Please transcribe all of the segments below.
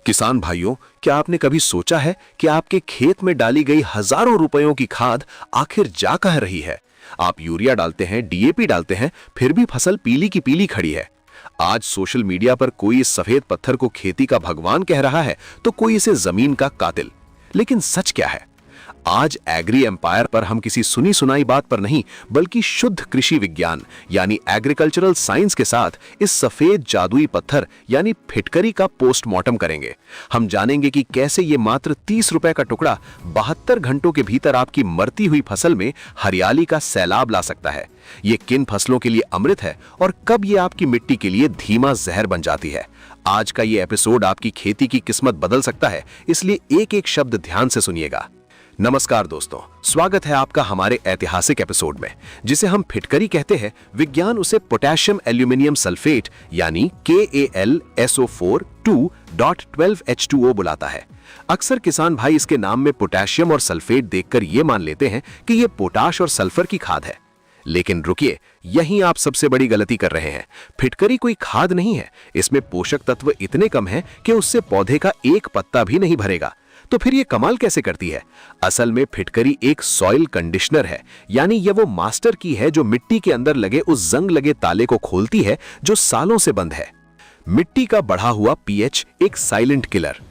किसान भाइयों, क्या आपने कभी सोचा है कि आपके खेत में डाली गई हजारों रुपयों की खाद आखिर जा कहां रही है? आप यूरिया डालते हैं, डीएपी डालते हैं, फिर भी फसल पीली की पीली खड़ी है। आज सोशल मीडिया पर कोई इस सफेद पत्थर को खेती का भगवान कह रहा है, तो कोई इसे जमीन का कातिल। लेकिन सच क्या है? आज एग्री एम्पायर पर हम किसी सुनी सुनाई बात पर नहीं, बल्कि शुद्ध कृषि विज्ञान यानी एग्रीकल्चरल साइंस के साथ इस सफेद जादुई पत्थर यानी फिटकरी का पोस्टमार्टम करेंगे। हम जानेंगे कि कैसे ये मात्र 30 रुपए का टुकड़ा 72 घंटों के भीतर आपकी मरती हुई फसल में हरियाली का सैलाब ला सकता है। ये किन फसलों के लिए अमृत है और कब ये आपकी मिट्टी के लिए धीमा जहर बन जाती है। आज का ये एपिसोड आपकी खेती की किस्मत बदल सकता है, इसलिए एक एक शब्द ध्यान से सुनिएगा। नमस्कार दोस्तों, स्वागत है आपका हमारे ऐतिहासिक एपिसोड में, जिसे हम फिटकरी कहते हैं। विज्ञान उसे पोटेशियम एल्यूमिनियम सल्फेट यानी KAlSO4 2.12H2O बुलाता है। अक्सर किसान भाई इसके नाम में पोटेशियम और सल्फेट देखकर यह मान लेते हैं कि यह पोटाश और सल्फर की खाद है। लेकिन रुकिए, यहीं आप सबसे बड़ी गलती कर रहे हैं। फिटकरी कोई खाद नहीं है। इसमें पोषक तत्व इतने कम हैं कि उससे पौधे का एक पत्ता भी नहीं भरेगा। तो फिर ये कमाल कैसे करती है? असल में फिटकरी एक सॉइल कंडीशनर है, यानी यह वो मास्टर की है जो मिट्टी के अंदर लगे उस जंग लगे ताले को खोलती है जो सालों से बंद है। मिट्टी का बढ़ा हुआ पीएच एक साइलेंट किलर।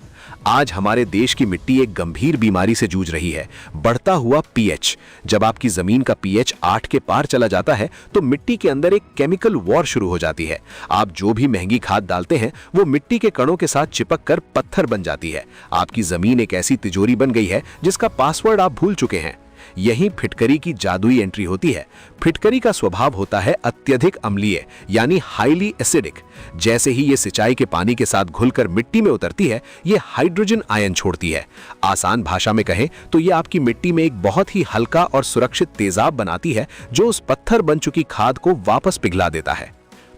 आज हमारे देश की मिट्टी एक गंभीर बीमारी से जूझ रही है, बढ़ता हुआ पीएच। जब आपकी जमीन का पीएच 8 के पार चला जाता है तो मिट्टी के अंदर एक केमिकल वॉर शुरू हो जाती है। आप जो भी महंगी खाद डालते हैं वो मिट्टी के कणों के साथ चिपक कर पत्थर बन जाती है। आपकी जमीन एक ऐसी तिजोरी बन गई है जिसका पासवर्ड आप भूल चुके हैं। यही फिटकरी की जादुई एंट्री होती है। फिटकरी का स्वभाव होता है अत्यधिक अम्लीय यानी हाईली एसिडिक। जैसे ही ये सिंचाई के पानी के साथ घुलकर मिट्टी में उतरती है, ये हाइड्रोजन आयन छोड़ती है। आसान भाषा में कहें तो ये आपकी मिट्टी में एक बहुत ही हल्का और सुरक्षित तेजाब बनाती है जो उस पत्थर बन चुकी खाद को वापस पिघला देता है।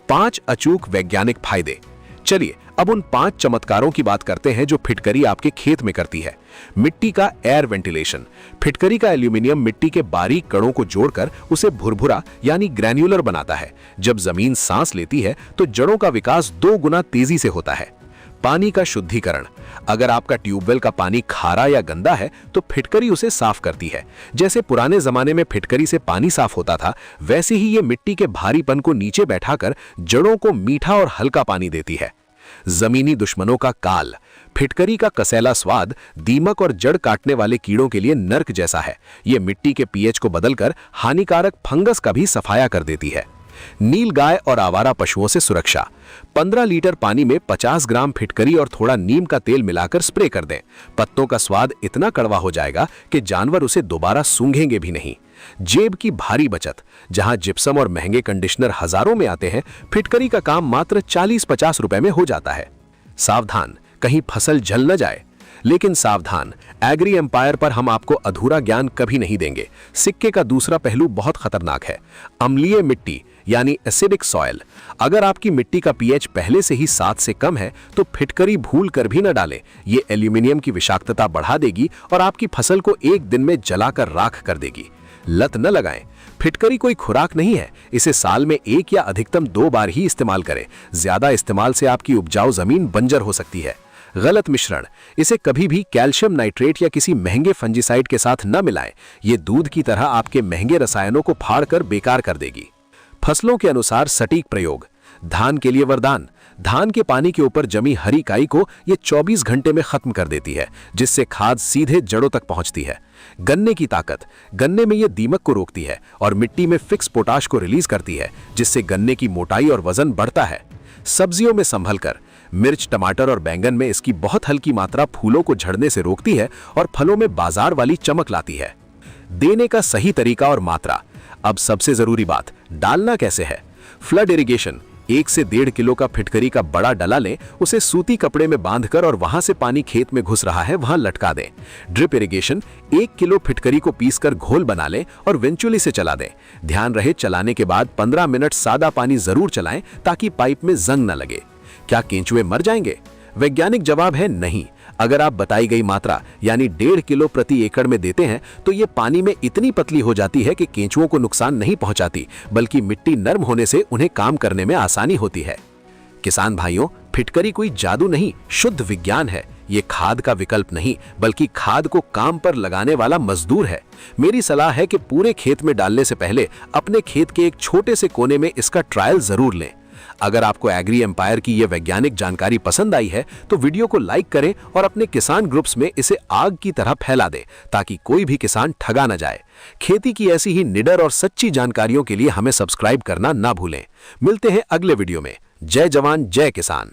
5 अचूक वैज्ञानिक फायदे। चलिए अब उन 5 चमत्कारों की बात करते हैं जो फिटकरी आपके खेत में करती है। मिट्टी का एयर वेंटिलेशन। फिटकरी का एल्यूमिनियम मिट्टी के बारीक कणों को जोड़कर उसे भुरभुरा यानी ग्रैन्युलर बनाता है। जब जमीन सांस लेती है तो जड़ों का विकास 2 गुना तेजी से होता है। पानी का शुद्धिकरण। अगर आपका ट्यूबवेल का पानी खारा या गंदा है तो फिटकरी उसे साफ करती है। जैसे पुराने जमाने में फिटकरी से पानी साफ होता था, वैसे ही ये मिट्टी के भारीपन को नीचे बैठाकर जड़ों को मीठा और हल्का पानी देती है। जमीनी दुश्मनों का काल। फिटकरी का कसैला स्वाद दीमक और जड़ काटने वाले कीड़ों के लिए नर्क जैसा है। यह मिट्टी के पीएच को बदलकर हानिकारक फंगस का भी सफाया कर देती है। नीलगाय और आवारा पशुओं से सुरक्षा। 15 लीटर पानी में 50 ग्राम फिटकरी और थोड़ा नीम का तेल मिलाकर स्प्रे कर दें। पत्तों का स्वाद इतना कड़वा हो जाएगा कि जानवर उसे दोबारा सूंघेंगे भी नहीं। जेब की भारी बचत। जहां जिप्सम और महंगे कंडीशनर हजारों में आते हैं, फिटकरी का काम मात्र 40-50 रुपए में हो जाता है। सावधान, कहीं फसल जल न जाए। लेकिन सावधान, एग्री एम्पायर पर हम आपको अधूरा ज्ञान कभी नहीं देंगे। सिक्के का दूसरा पहलू बहुत खतरनाक है। अम्लीय मिट्टी यानी एसिडिक सॉइल। अगर आपकी मिट्टी का पीएच पहले से ही 7 से कम है तो फिटकरी भूल कर भी न डालें। ये एल्यूमिनियम की विषाक्तता बढ़ा देगी और आपकी फसल को एक दिन में जलाकर राख कर देगी। लत न लगाएं। फिटकरी कोई खुराक नहीं है। इसे साल में 1 या अधिकतम 2 बार ही इस्तेमाल करें। ज्यादा इस्तेमाल से आपकी उपजाऊ जमीन बंजर हो सकती है। गलत मिश्रण। इसे कभी भी कैल्शियम नाइट्रेट या किसी महंगे फंजीसाइड के साथ न मिलाएं। ये दूध की तरह आपके महंगे रसायनों को फाड़कर बेकार कर देगी। फसलों के अनुसार सटीक प्रयोग। धान के लिए वरदान। धान के पानी के ऊपर जमी हरी काई को ये 24 घंटे में खत्म कर देती है, जिससे खाद सीधे जड़ों तक पहुंचती है। गन्ने की ताकत। गन्ने में ये दीमक को रोकती है और मिट्टी में फिक्स पोटाश को रिलीज करती है, जिससे गन्ने की मोटाई और वजन बढ़ता है। सब्जियों में संभल कर। मिर्च, टमाटर और बैंगन में इसकी बहुत हल्की मात्रा फूलों को झड़ने से रोकती है और फलों में बाजार वाली चमक लाती है। देने का सही तरीका और मात्रा। अब सबसे जरूरी बात, डालना कैसे है। Flood irrigation. 1 से 1.5 किलो का फिटकरी का बड़ा डला लें, उसे सूती कपड़े में बांधकर और वहां से पानी खेत में घुस रहा है वहां लटका दें। Drip irrigation. 1 किलो फिटकरी को पीसकर घोल बना लें और वेंचुअली से चला दें। ध्यान रहे, चलाने के बाद 15 मिनट सादा पानी जरूर चलाएं ताकि पाइप में जंग न लगे। क्या केंचुए मर जाएंगे? वैज्ञानिक जवाब है नहीं। अगर आप बताई गई मात्रा यानी 1.5 किलो प्रति एकड़ में देते हैं तो ये पानी में इतनी पतली हो जाती है कि केंचुओं को नुकसान नहीं पहुंचाती, बल्कि मिट्टी नर्म होने से उन्हें काम करने में आसानी होती है। किसान भाइयों, फिटकरी कोई जादू नहीं, शुद्ध विज्ञान है। ये खाद का विकल्प नहीं, बल्कि खाद को काम पर लगाने वाला मजदूर है। मेरी सलाह है कि पूरे खेत में डालने से पहले अपने खेत के एक छोटे से कोने में इसका ट्रायल जरूर लें। अगर आपको एग्री एम्पायर की यह वैज्ञानिक जानकारी पसंद आई है तो वीडियो को लाइक करें और अपने किसान ग्रुप्स में इसे आग की तरह फैला दें, ताकि कोई भी किसान ठगा न जाए। खेती की ऐसी ही निडर और सच्ची जानकारियों के लिए हमें सब्सक्राइब करना ना भूलें। मिलते हैं अगले वीडियो में। जय जवान जय किसान।